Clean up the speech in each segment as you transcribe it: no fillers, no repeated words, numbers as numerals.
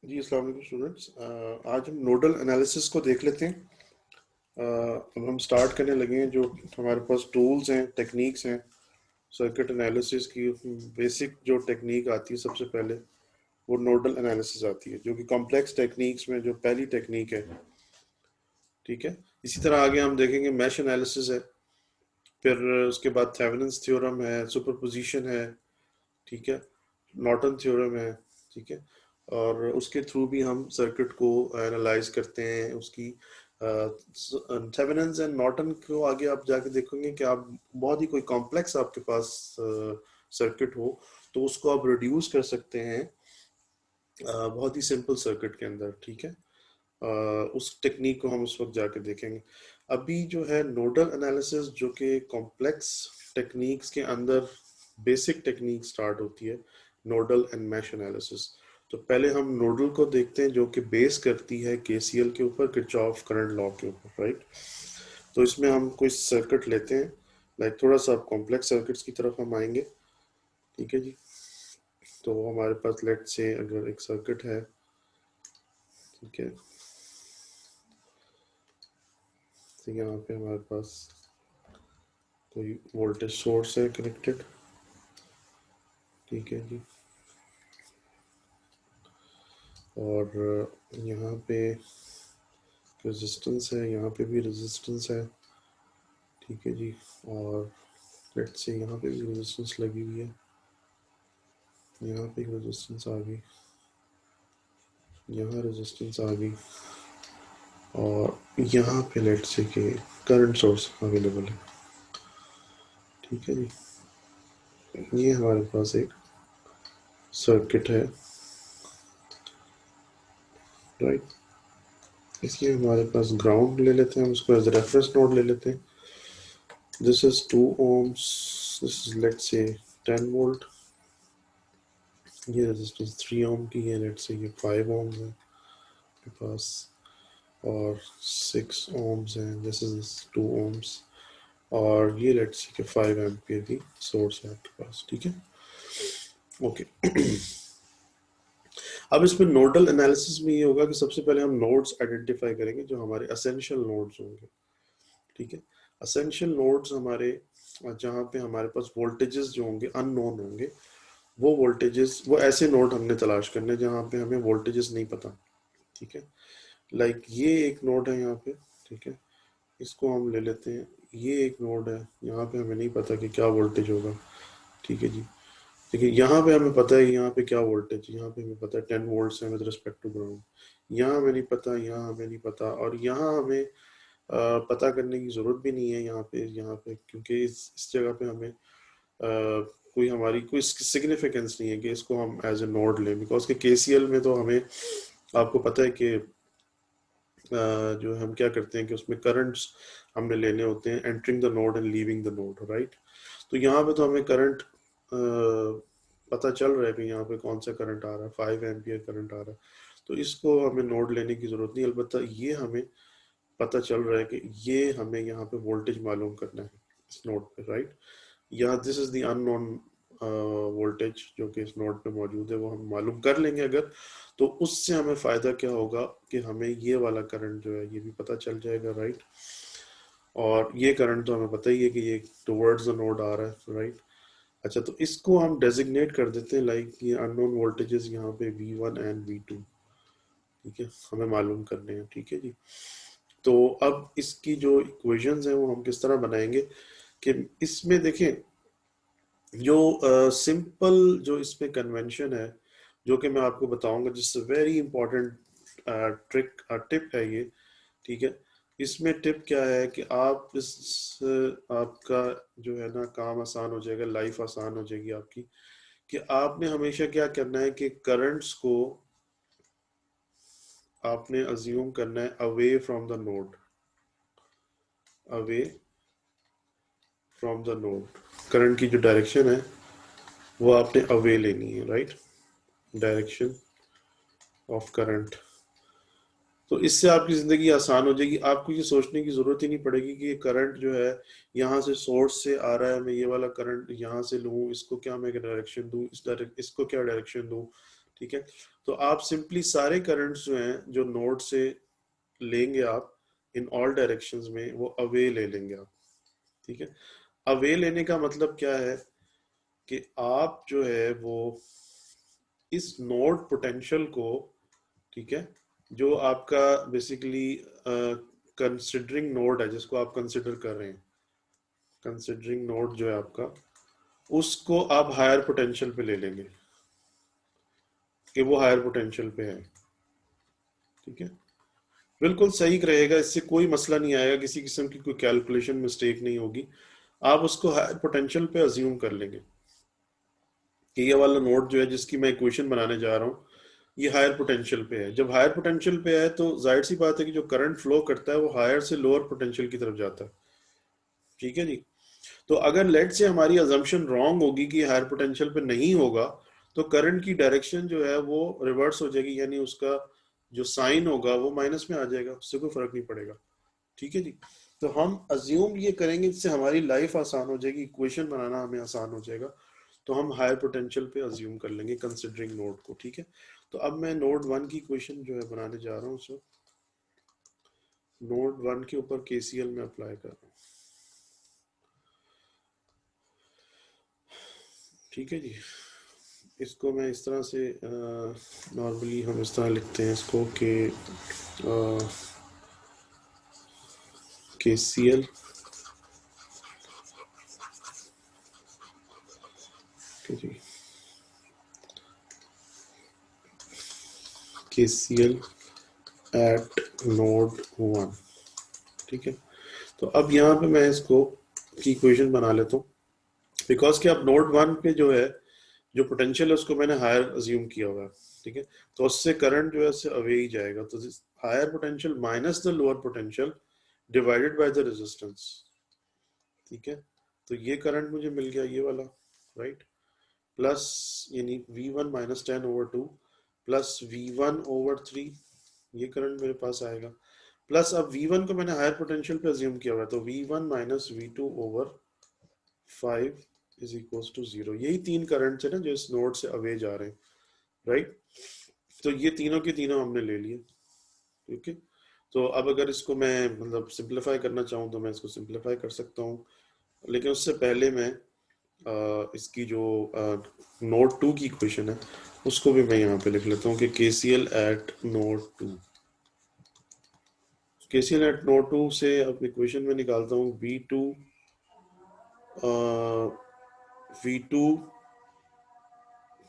जी अस्सलाम वालेकुम स्टूडेंट्स। आज हम नोडल एनालिसिस को देख लेते हैं। अब हम स्टार्ट करने लगे हैं। जो हमारे पास टूल्स हैं, टेक्निक्स हैं सर्किट एनालिसिस की, बेसिक जो टेक्निक आती है सबसे पहले वो नोडल एनालिसिस आती है, जो कि कॉम्प्लेक्स टेक्निक्स में जो पहली टेक्निक है। ठीक है, इसी तरह आगे हम देखेंगे मैश एनालिसिस है, फिर उसके बाद थेवेनिन्स थ्योरम है, सुपरपोजिशन है, ठीक है, नॉर्टन थ्योरम है, ठीक है। और उसके थ्रू भी हम सर्किट को एनालाइज करते हैं। उसकी थेवेनिन्स एंड नॉर्टन को आगे आप जाके देखोगे कि आप बहुत ही कोई कॉम्प्लेक्स आपके पास सर्किट हो तो उसको आप रिड्यूस कर सकते हैं बहुत ही सिंपल सर्किट के अंदर। ठीक है, उस टेक्निक को हम उस वक्त जाके देखेंगे। अभी जो है नोडल एनालिसिस, जो कि कॉम्प्लेक्स टेक्निक्स के अंदर बेसिक टेक्निक स्टार्ट होती है, नोडल एंड मैश एनालिसिस। तो पहले हम नोडल को देखते हैं, जो कि बेस करती है केसीएल के ऊपर, किरचॉफ करंट लॉ के ऊपर, राइट। तो इसमें हम कोई सर्किट लेते हैं, लाइक थोड़ा सा कॉम्प्लेक्स सर्किट्स की तरफ हम आएंगे। ठीक है जी। तो हमारे पास लेट से अगर एक सर्किट है, ठीक है, तो यहाँ पे हमारे पास कोई वोल्टेज सोर्स है कनेक्टेड। ठीक है जी। और यहाँ पे रेजिस्टेंस है, यहाँ पे भी रेजिस्टेंस है। ठीक है जी। और लेट्स से यहाँ पे भी रेजिस्टेंस लगी हुई है, यहाँ पे रेजिस्टेंस आ गई, यहाँ रेजिस्टेंस आ गई, और यहाँ पे लेट्स से कि करंट सोर्स अवेलेबल है। ठीक है जी। ये हमारे पास एक सर्किट है, राइट। इसलिए हमारे पास ग्राउंड ले लेते हैं, हम इसको एज रेफरेंस नोड ले लेते हैं। This is 2 ohms. This is let's say 10 volt. ये रेजिस्टेंस 3 ओम की है, लेट्स से ये 5 ohms है आपके पास, और 6 ohms है, दिस इज 2 ohms। और ये लेट्स से कि 5 एम्पियर की सोर्स है आपके पास। ठीक है, ओके। अब इसमें नोडल एनालिसिस में ये होगा कि सबसे पहले हम नोड्स आइडेंटिफाई करेंगे जो हमारे असेंशियल नोड्स होंगे। ठीक है, असेंशियल नोड्स हमारे जहाँ पे हमारे पास वोल्टेजेस जो होंगे अननोन होंगे, वो वोल्टेजेस, वो ऐसे नोड हमने तलाश करने जहाँ पे हमें वोल्टेजेस नहीं पता। ठीक है, लाइक ये एक नोड है यहाँ पे। ठीक है, इसको हम ले लेते हैं। ये एक नोड है, यहाँ पे हमें नहीं पता कि क्या वोल्टेज होगा। ठीक है जी। देखिए यहाँ पे हमें पता है यहाँ पे क्या वोल्टेज, यहाँ पे हमें पता है 10 वोल्ट्स है विद रिस्पेक्ट टू ग्राउंड। यहाँ हमें नहीं पता, यहाँ हमें नहीं पता, और यहाँ हमें पता करने की जरूरत भी नहीं है यहाँ पे क्योंकि इस जगह पे हमें कोई हमारी कोई सिग्निफिकेंस नहीं है कि इसको हम एज ए नोड लें, बिकॉज के केसीएल में तो हमें, आपको पता है कि जो हम क्या करते हैं कि उसमें करंट्स हमने लेने होते हैं, entering the node and leaving the node, right. तो यहाँ पे तो हमें करंट पता चल रहा है कि यहाँ पे कौन सा करंट आ रहा है, 5 एम्पियर करंट आ रहा है। तो इसको हमें नोड लेने की जरूरत नहीं, अलबत्ता ये हमें पता चल रहा है कि ये हमें यहाँ पे वोल्टेज मालूम करना है इस नोड पे, राइट। या this is the unknown voltage जो कि इस नोड पे मौजूद है, वो हम मालूम कर लेंगे अगर, तो उससे हमें फायदा क्या होगा कि हमें ये वाला करंट जो है ये भी पता चल जाएगा, राइट। और ये करंट तो हमें पता ही है कि ये टुवर्ड्स द नोड आ रहा है, राइट। अच्छा, तो इसको हम डेजिग्नेट कर देते हैं, लाइक ये अननोन वोल्टेजेस यहाँ पे V1 एंड V2। ठीक है, हमें मालूम करने हैं। ठीक है जी। तो अब इसकी जो इक्वेशंस हैं वो हम किस तरह बनाएंगे कि इसमें देखें, जो सिंपल जो इसमें कन्वेंशन है जो कि मैं आपको बताऊंगा, जिससे वेरी इंपॉर्टेंट ट्रिक टिप है ये। ठीक है, इसमें टिप क्या है कि आप आपका जो है ना काम आसान हो जाएगा, लाइफ आसान हो जाएगी आपकी, कि आपने हमेशा क्या करना है कि करंट्स को आपने अज्यूम करना है away from the node, away from the node. Current की जो डायरेक्शन है वो आपने अवे लेनी है, राइट, डायरेक्शन ऑफ करंट। तो इससे आपकी ज़िंदगी आसान हो जाएगी, आपको ये सोचने की ज़रूरत ही नहीं पड़ेगी कि ये करंट जो है यहाँ से सोर्स से आ रहा है, मैं ये वाला करंट यहाँ से लूँ, इसको क्या मैं डायरेक्शन दूँ, इसको क्या डायरेक्शन दूँ। ठीक है। तो आप सिंपली सारे करंट्स जो हैं जो नोड से लेंगे आप इन ऑल डायरेक्शंस में, वो अवे ले लेंगे आप। ठीक है। अवे लेने का मतलब क्या है कि आप जो है वो इस नोड पोटेंशियल को, ठीक है, जो आपका बेसिकली कंसिडरिंग नोड है जिसको आप कंसिडर कर रहे हैं, कंसिडरिंग नोड जो है आपका, उसको आप हायर पोटेंशियल पे ले लेंगे कि वो हायर पोटेंशियल पे है। ठीक है। बिल्कुल सही रहेगा, इससे कोई मसला नहीं आएगा, किसी किस्म की कोई कैलकुलेशन मिस्टेक नहीं होगी। आप उसको हायर पोटेंशियल पे अज्यूम कर लेंगे कि ये वाला नोड जो है जिसकी मैं इक्वेशन बनाने जा रहा हूँ, ये हायर पोटेंशियल पे है। जब हायर पोटेंशियल पे है तो जाहिर सी बात है कि जो करंट फ्लो करता है वो हायर से लोअर पोटेंशियल की तरफ जाता है। ठीक है जी। तो अगर लेट से हमारी अजम्पशन रॉन्ग होगी कि हायर पोटेंशियल पे नहीं होगा, तो करंट की डायरेक्शन जो है वो रिवर्स हो जाएगी, यानी उसका जो साइन होगा वो माइनस में आ जाएगा, उससे कोई फर्क नहीं पड़ेगा। ठीक है जी। तो हम अज्यूम ये करेंगे, जिससे हमारी लाइफ आसान हो जाएगी, इक्वेशन बनाना हमें आसान हो जाएगा। तो हम हायर पोटेंशियल पे अज्यूम कर लेंगे कंसिडरिंग नोड को। ठीक है। तो अब मैं नोड वन की इक्वेशन जो है बनाने जा रहा हूँ, सो नोड वन के ऊपर केसीएल में अप्लाई कर रहा हूँ। ठीक है जी। इसको मैं इस तरह से नॉर्मली हम इस तरह लिखते हैं इसको कि केसीएल जी, केसीएल एट नोड वन। ठीक है। तो अब यहाँ पे मैं इसको की इक्वेशन बना लेता हूँ, बिकॉज कि अब नोड वन पे जो है जो पोटेंशियल है उसको मैंने हायर अज्यूम किया हुआ है। ठीक है। तो उससे करंट जो है उससे अवे ही जाएगा, तो higher potential minus the lower potential divided by the resistance. ठीक है। तो ये करंट मुझे मिल गया, ये वाला, राइट। प्लस यानी V1 - 10/2 प्लस V1/3, ये करंट मेरे पास आएगा। प्लस अब V1 को मैंने हायर पोटेंशियल पे अज्यूम किया हुआ है, तो V1 - V2/5 is equal to 0। यही तीन करंट है ना जो इस नोड से अवे जा रहे हैं, राइट। तो ये तीनों के तीनों हमने ले लिए। ठीक है। तो अब अगर इसको मैं मतलब सिंप्लीफाई करना चाहूँ तो मैं इसको सिंप्लीफाई कर सकता हूँ, लेकिन उससे पहले मैं इसकी जो नोड टू की इक्वेशन है उसको भी मैं यहाँ पे लिख लेता हूँ कि KCL at node two. KCL at node two से अब इक्वेशन में निकालता हूँ V2।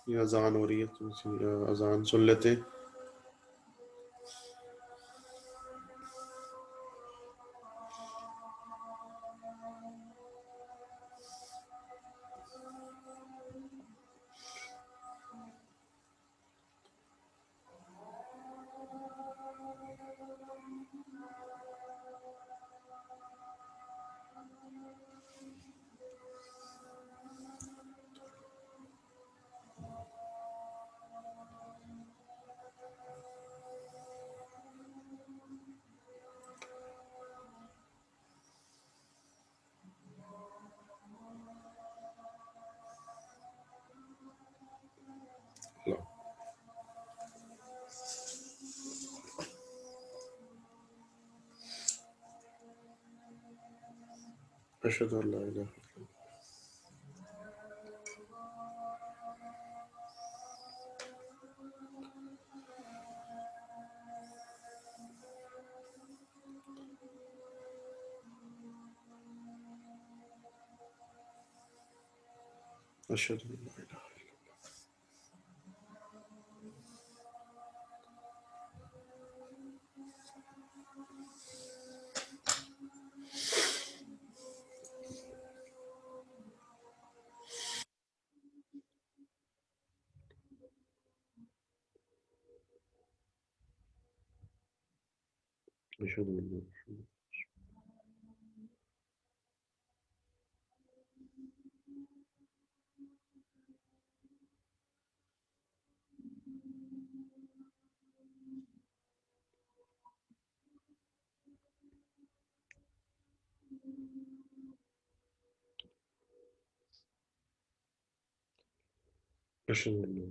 ये अजान हो रही है तो अजान सुन लेते हैं। अशहदु अल्ला इलाहा अशहदु अल्ला इलाहा अशहदु अल्ला अशहदु अल्ला।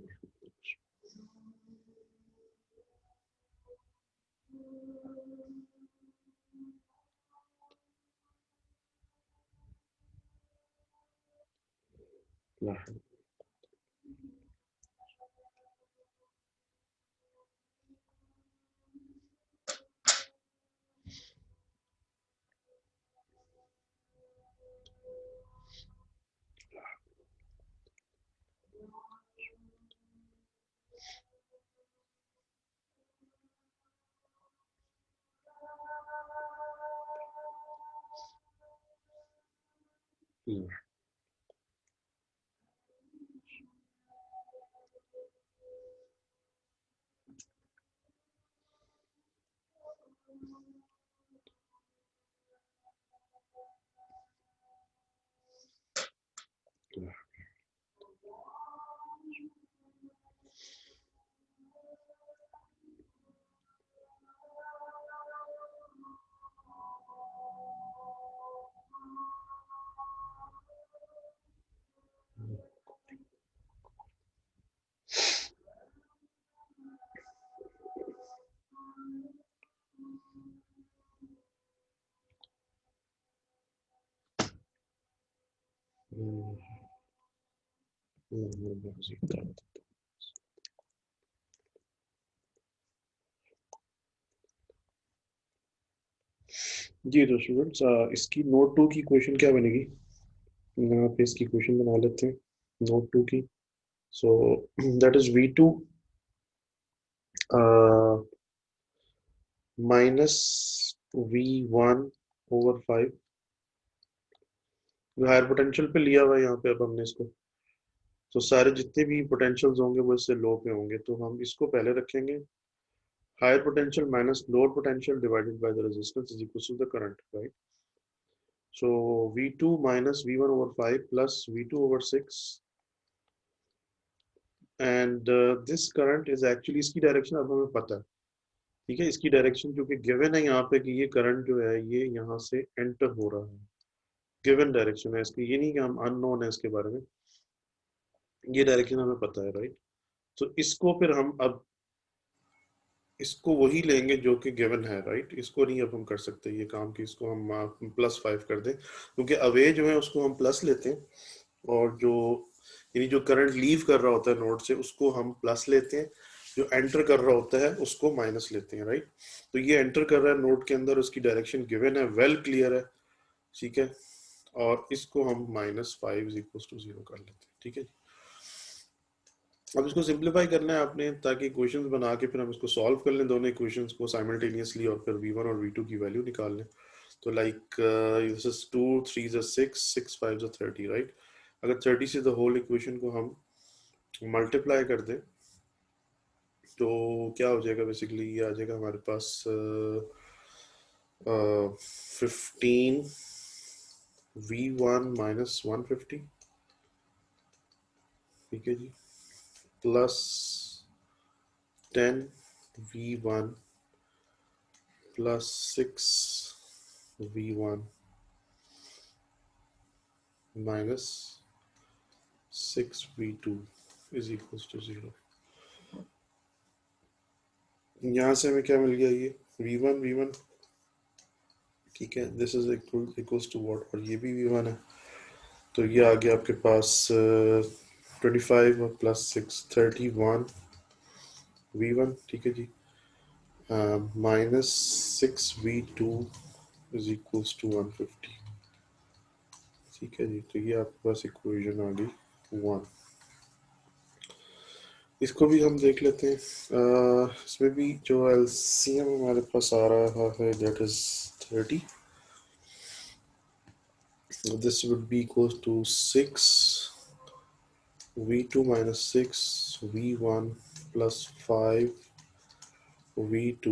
जी तो स्टूडेंट्स इसकी नोट 2 की क्वेश्चन क्या बनेगी? यहाँ पे इसकी क्वेश्चन बना लेते हैं नोट 2 की. So that is V2 minus V1/5. Higher potential पे लिया हुआ है यहाँ पे अब हमने इसको. तो सारे जितने भी पोटेंशियल्स होंगे वो इससे लो पे होंगे, तो हम इसको पहले रखेंगे. Higher potential minus lower potential divided by the resistance is equal to the current, right? So V2 minus V1/5 plus V2/6 and this current is actually इसकी डायरेक्शन अब हमें पता है. ठीक है, इसकी डायरेक्शन क्योंकि गिवन है यहाँ पे कि ये करंट जो है ये यहाँ से एंटर हो रहा है. गिवन डायरेक्शन है इसकी, ये नहीं कि हम अननोन है इसके बारे में. ये डायरेक्शन हमें पता है, राइट? तो इसको फिर हम अब इसको वही लेंगे जो कि गिवन है, राइट? इसको नहीं अब हम कर सकते ये काम कि इसको हम +5 कर दें, क्योंकि अवे जो है उसको हम प्लस लेते हैं और जो यानी जो करंट लीव कर रहा होता है नोड से उसको हम प्लस लेते हैं, जो एंटर कर रहा होता है उसको माइनस लेते हैं, राइट? तो ये एंटर कर रहा है नोड के अंदर, उसकी डायरेक्शन गिवन है, वेल क्लियर है, ठीक है? और इसको हम -5 = 0 कर लेते हैं, ठीक है? अब इसको सिंप्लीफाई करना है आपने ताकि क्वेश्चंस बना के फिर हम इसको सॉल्व कर लें दोनों इक्वेशंस को साइमल्टेनियसली और फिर V1 और V2 की वैल्यू निकाल लें. तो like this is 2 3 is 6 6 5 is 30, right? अगर 30 से द होल इक्वेशन को हम मल्टीप्लाई कर दें तो क्या हो जाएगा? बेसिकली ये आ जाएगा हमारे पास 15 V1 minus 150, ठीक है जी, plus 10 V1 plus 6 V1 minus 6 V2 is equals to 0. यहाँ से हमें क्या मिल गया? ये V1 ठीक है, this is equals to what, और ये भी V1 है, तो ये आ गया आपके पास 25 प्लस 6 31 V1, ठीक है जी, minus 6 V2 is equals to 150, ठीक है जी. तो ये आपके पास इक्वेशन आ गई 1. इसको भी हम देख लेते हैं. इसमें भी जो एलसीएम हमारे पास आ रहा है that is 30. This would be equals to 6 V2 minus 6 V1 plus 5 V2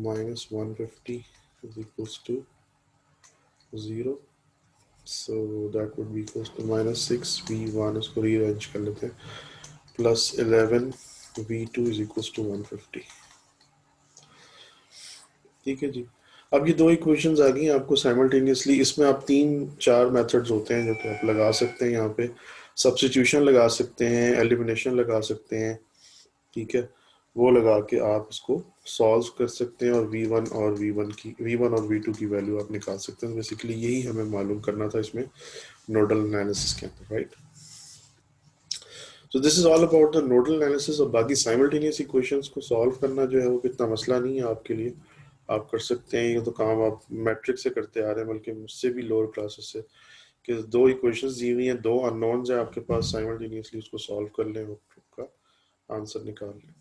minus 150 is equals to 0. So that would be equals to minus 6 V1, इसको रीअरेंज कर लेते हैं, plus 11 V2 is equals to 150, ठीक है जी. अब ये दो इक्वेशंस आ गई आपको साइमल्टेनियसली. इसमें आप 3-4 मेथड्स होते हैं जो कि आप लगा सकते हैं. यहाँ पे सब्स्टिट्यूशन लगा सकते हैं, एलिमिनेशन लगा सकते हैं, ठीक है? वो लगा के आप इसको सॉल्व कर सकते हैं और V1 और V2 की वैल्यू आप निकाल सकते हैं. बेसिकली यही हमें मालूम करना था इसमें नोडल एनालिसिस के अंदर, right? So this is all about the nodal analysis। और बाकी साइमल्टेनियस इक्वेशंस को सॉल्व करना जो है वो कितना मसला नहीं है आपके लिए, आप कर सकते हैं। ये तो काम आप मैट्रिक से करते आ रहे हैं, बल्कि मुझसे भी लोअर क्लासेस से, कि दो इक्वेशंस दी हुई हैं, दो अननोन्स है आपके पास, साइमल्टेनियसली उसको सॉल्व कर लें, उसका आंसर निकाल लें।